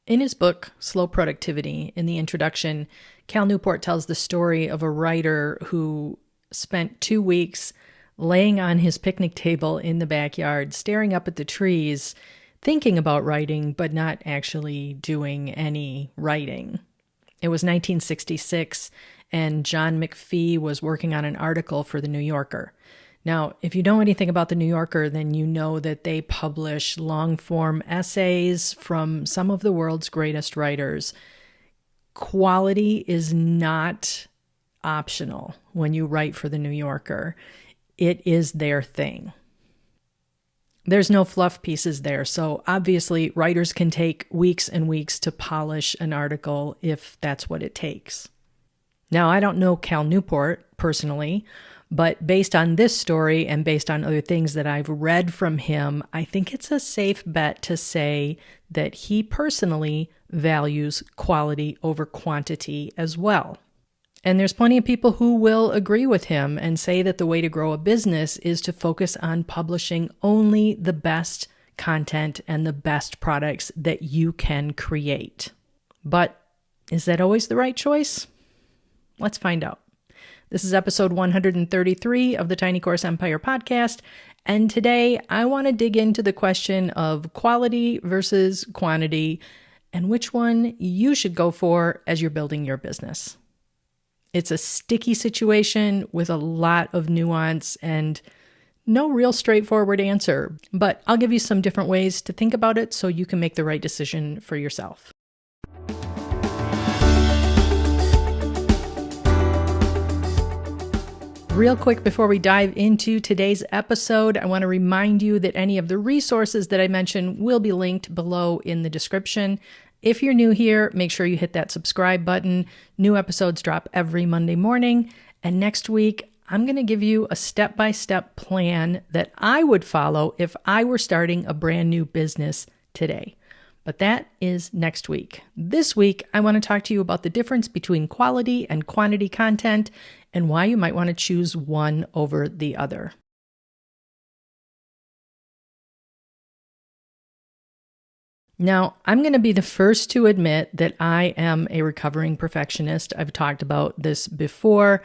In his book, Slow Productivity, in the introduction, Cal Newport tells the story of a writer who spent 2 weeks laying on his picnic table in the backyard, staring up at the trees, thinking about writing, but not actually doing any writing. It was 1966, and John McPhee was working on an article for The New Yorker. Now, if you know anything about The New Yorker, then you know that they publish long-form essays from some of the world's greatest writers. Quality is not optional when you write for The New Yorker. It is their thing. There's no fluff pieces there, so obviously writers can take weeks and weeks to polish an article if that's what it takes. Now, I don't know Cal Newport personally, but based on this story and based on other things that I've read from him, I think it's a safe bet to say that he personally values quality over quantity as well. And there's plenty of people who will agree with him and say that the way to grow a business is to focus on publishing only the best content and the best products that you can create. But is that always the right choice? Let's find out. This is episode 133 of the Tiny Course Empire podcast, and today I want to dig into the question of quality versus quantity and which one you should go for as you're building your business. It's a sticky situation with a lot of nuance and no real straightforward answer, but I'll give you some different ways to think about it so you can make the right decision for yourself. Real quick before we dive into today's episode, I want to remind you that any of the resources that I mentioned will be linked below in the description. If you're new here, make sure you hit that subscribe button. New episodes drop every Monday morning. And next week, I'm going to give you a step-by-step plan that I would follow if I were starting a brand new business today. But that is next week. This week, I want to talk to you about the difference between quality and quantity content and why you might want to choose one over the other. Now, I'm going to be the first to admit that I am a recovering perfectionist. I've talked about this before.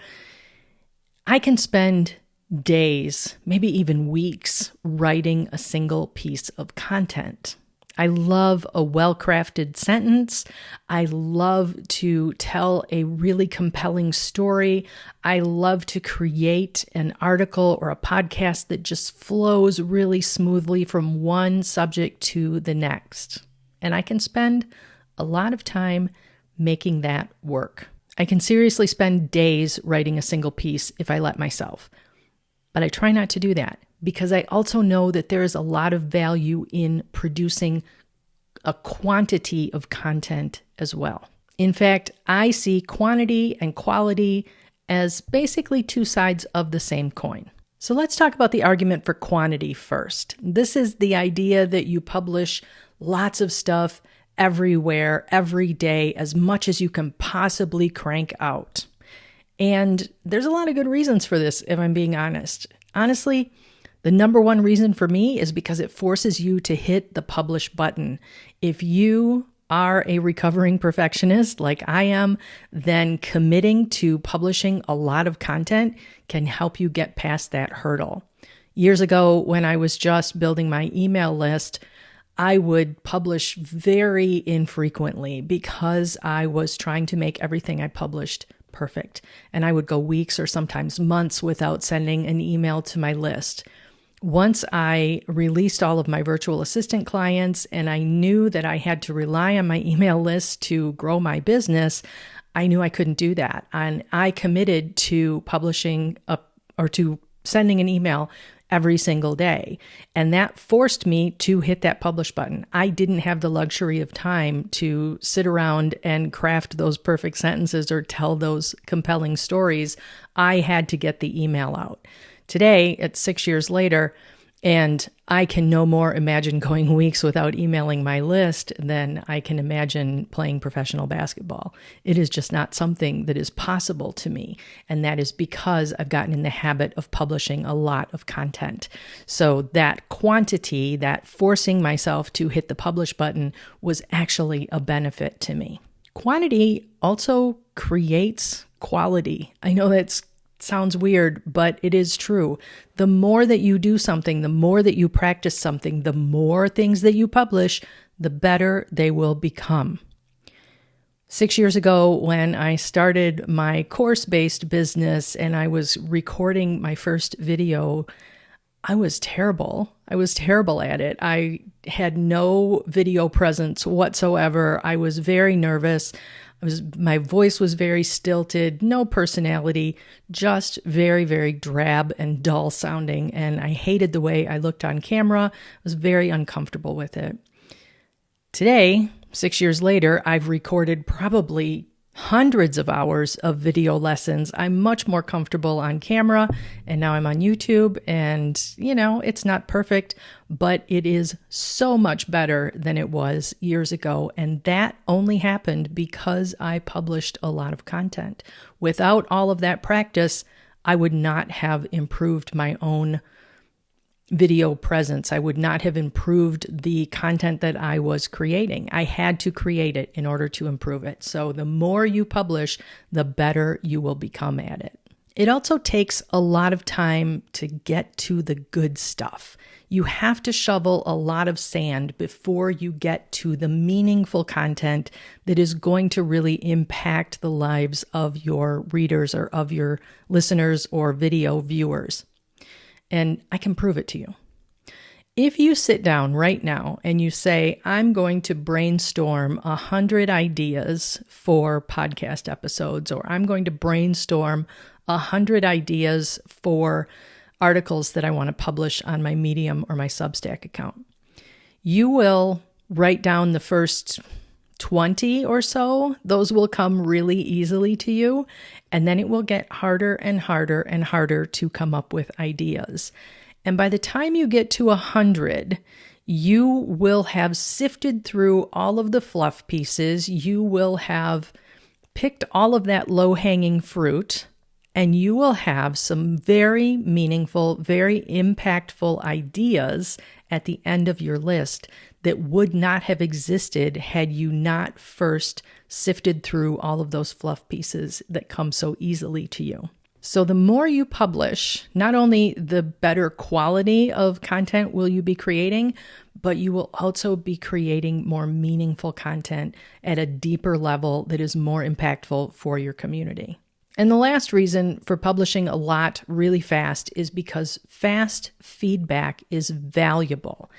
I can spend days, maybe even weeks, writing a single piece of content. I love a well-crafted sentence. I love to tell a really compelling story. I love to create an article or a podcast that just flows really smoothly from one subject to the next. And I can spend a lot of time making that work. I can seriously spend days writing a single piece if I let myself. But I try not to do that because I also know that there is a lot of value in producing a quantity of content as well. In fact, I see quantity and quality as basically two sides of the same coin. So let's talk about the argument for quantity first. This is the idea that you publish lots of stuff everywhere, every day, as much as you can possibly crank out. And there's a lot of good reasons for this, if I'm being honest. Honestly, the number one reason for me is because it forces you to hit the publish button. If you are a recovering perfectionist like I am, then committing to publishing a lot of content can help you get past that hurdle. Years ago, when I was just building my email list, I would publish very infrequently because I was trying to make everything I published perfect. And I would go weeks or sometimes months without sending an email to my list. Once I released all of my virtual assistant clients and I knew that I had to rely on my email list to grow my business, I knew I couldn't do that. And I committed to publishing to sending an email every single day. And that forced me to hit that publish button. I didn't have the luxury of time to sit around and craft those perfect sentences or tell those compelling stories. I had to get the email out. Today, at 6 years later, And I can no more imagine going weeks without emailing my list than I can imagine playing professional basketball. It is just not something that is possible to me. And that is because I've gotten in the habit of publishing a lot of content. So that quantity, that forcing myself to hit the publish button was actually a benefit to me. Quantity also creates quality. I know that sounds weird, but it is true. The more that you do something, the more that you practice something, the more things that you publish, the better they will become. 6 years ago, when I started my course-based business and I was recording my first video, I was terrible. I was terrible at it. I had no video presence whatsoever. I was very nervous. My voice was very stilted, no personality, just very, very drab and dull sounding. And I hated the way I looked on camera. I was very uncomfortable with it. Today, 6 years later, I've recorded probably hundreds of hours of video lessons. I'm much more comfortable on camera, and now I'm on YouTube, and it's not perfect, but it is so much better than it was years ago. And that only happened because I published a lot of content. Without all of that practice, I would not have improved my own video presence. I would not have improved the content that I was creating. I had to create it in order to improve it. So the more you publish, the better you will become at it. It also takes a lot of time to get to the good stuff. You have to shovel a lot of sand before you get to the meaningful content that is going to really impact the lives of your readers or of your listeners or video viewers. And I can prove it to you. If you sit down right now and you say, I'm going to brainstorm 100 ideas for podcast episodes, or I'm going to brainstorm 100 ideas for articles that I want to publish on my Medium or my Substack account, you will write down the first 20 or so. Those will come really easily to you. And then it will get harder and harder and harder to come up with ideas. And by the time you get to 100, you will have sifted through all of the fluff pieces. You will have picked all of that low-hanging fruit, and you will have some very meaningful, very impactful ideas at the end of your list that would not have existed had you not first sifted through all of those fluff pieces that come so easily to you. So the more you publish, not only the better quality of content will you be creating, but you will also be creating more meaningful content at a deeper level that is more impactful for your community. And the last reason for publishing a lot really fast is because fast feedback is valuable.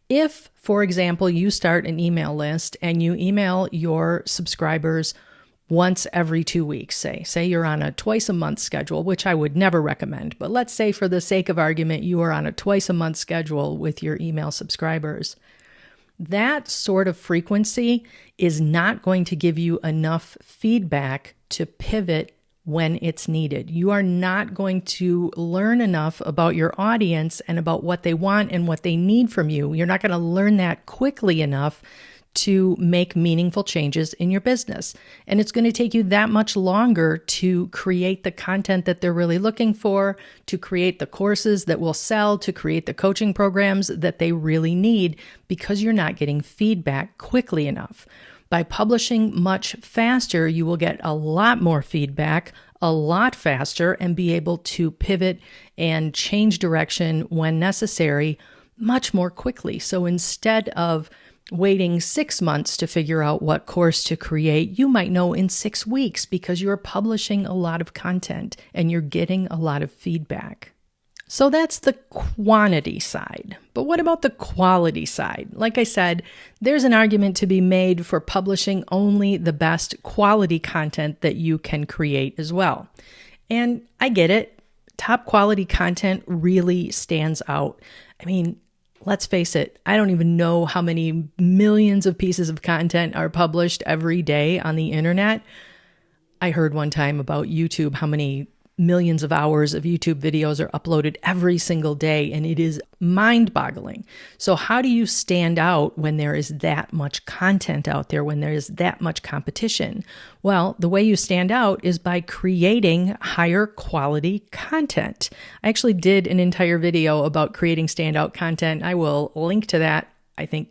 If, for example, you start an email list and you email your subscribers once every 2 weeks, say you're on a twice a month schedule, which I would never recommend, but let's say for the sake of argument, you are on a twice a month schedule with your email subscribers. That sort of frequency is not going to give you enough feedback to pivot when it's needed. You are not going to learn enough about your audience and about what they want and what they need from you. You're not going to learn that quickly enough to make meaningful changes in your business. And it's going to take you that much longer to create the content that they're really looking for, to create the courses that will sell, to create the coaching programs that they really need, because you're not getting feedback quickly enough. By publishing much faster, you will get a lot more feedback a lot faster and be able to pivot and change direction when necessary much more quickly. So instead of waiting 6 months to figure out what course to create, you might know in 6 weeks because you're publishing a lot of content and you're getting a lot of feedback. So that's the quantity side. But what about the quality side? Like I said, there's an argument to be made for publishing only the best quality content that you can create as well. And I get it. Top quality content really stands out. I mean, let's face it, I don't even know how many millions of pieces of content are published every day on the internet. I heard one time about YouTube how many millions of hours of YouTube videos are uploaded every single day, and it is mind-boggling. So how do you stand out when there is that much content out there, when there is that much competition? Well, the way you stand out is by creating higher quality content. I actually did an entire video about creating standout content. I will link to that. I think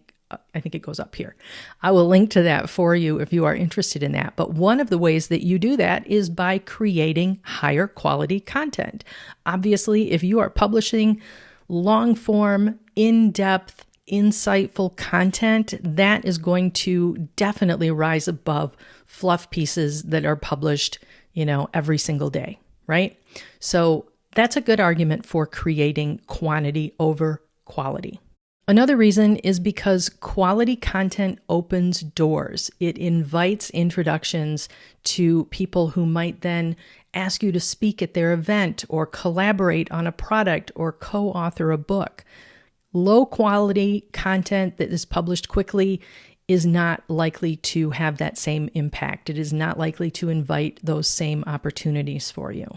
it goes up here. I will link to that for you if you are interested in that. But one of the ways that you do that is by creating higher quality content. Obviously, if you are publishing long form, in-depth, insightful content, that is going to definitely rise above fluff pieces that are published, every single day, right? So that's a good argument for creating quantity over quality. Another reason is because quality content opens doors. It invites introductions to people who might then ask you to speak at their event or collaborate on a product or co-author a book. Low quality content that is published quickly is not likely to have that same impact. It is not likely to invite those same opportunities for you.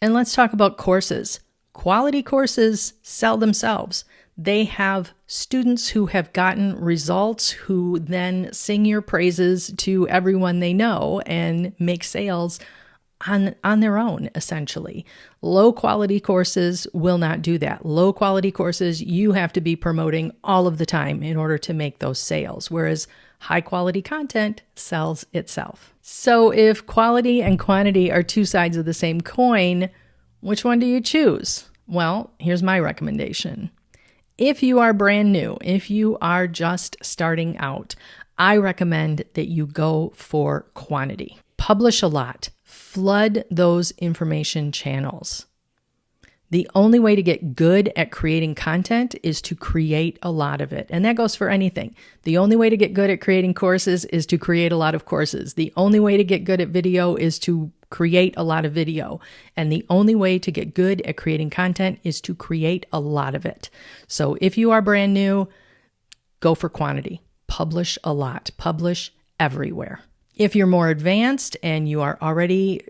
And let's talk about courses. Quality courses sell themselves. They have students who have gotten results who then sing your praises to everyone they know and make sales on their own, essentially. Low quality courses will not do that. Low quality courses, you have to be promoting all of the time in order to make those sales, whereas high quality content sells itself. So if quality and quantity are two sides of the same coin, which one do you choose? Well, here's my recommendation. If you are brand new, if you are just starting out, I recommend that you go for quantity. Publish a lot. Flood those information channels. The only way to get good at creating content is to create a lot of it. And that goes for anything. The only way to get good at creating courses is to create a lot of courses. The only way to get good at video is to create a lot of video. And the only way to get good at creating content is to create a lot of it. So if you are brand new, go for quantity. Publish a lot. Publish everywhere. If you're more advanced and you are already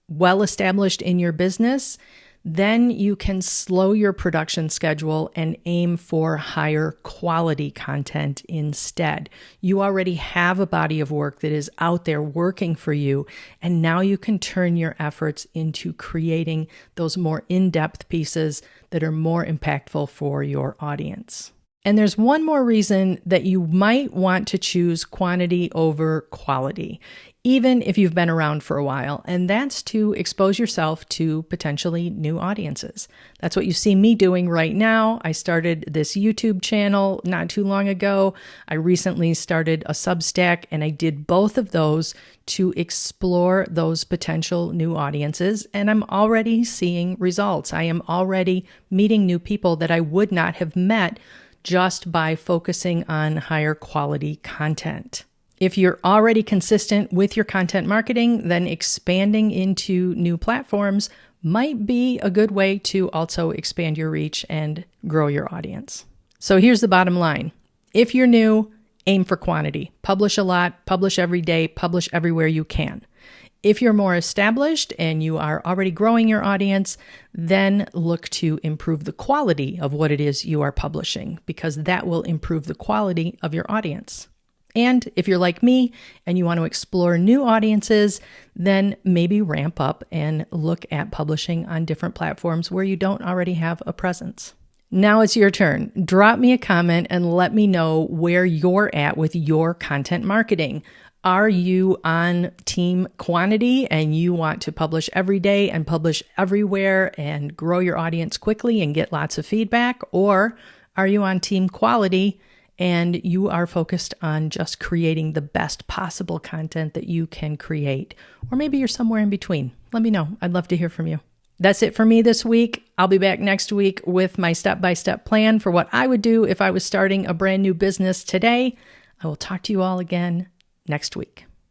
well established in your business, then you can slow your production schedule and aim for higher quality content instead. You already have a body of work that is out there working for you, and now you can turn your efforts into creating those more in-depth pieces that are more impactful for your audience. And there's one more reason that you might want to choose quantity over quality, even if you've been around for a while, and that's to expose yourself to potentially new audiences. That's what you see me doing right now. I started this YouTube channel not too long ago. I recently started a Substack, and I did both of those to explore those potential new audiences, and I'm already seeing results. I am already meeting new people that I would not have met just by focusing on higher quality content. If you're already consistent with your content marketing, then expanding into new platforms might be a good way to also expand your reach and grow your audience. So here's the bottom line. If you're new, aim for quantity. Publish a lot, publish every day, publish everywhere you can. If you're more established and you are already growing your audience, then look to improve the quality of what it is you are publishing, because that will improve the quality of your audience. And if you're like me and you want to explore new audiences, then maybe ramp up and look at publishing on different platforms where you don't already have a presence. Now it's your turn. Drop me a comment and let me know where you're at with your content marketing. Are you on team quantity and you want to publish every day and publish everywhere and grow your audience quickly and get lots of feedback? Or are you on team quality and you are focused on just creating the best possible content that you can create? Or maybe you're somewhere in between. Let me know. I'd love to hear from you. That's it for me this week. I'll be back next week with my step-by-step plan for what I would do if I was starting a brand new business today. I will talk to you all again next week.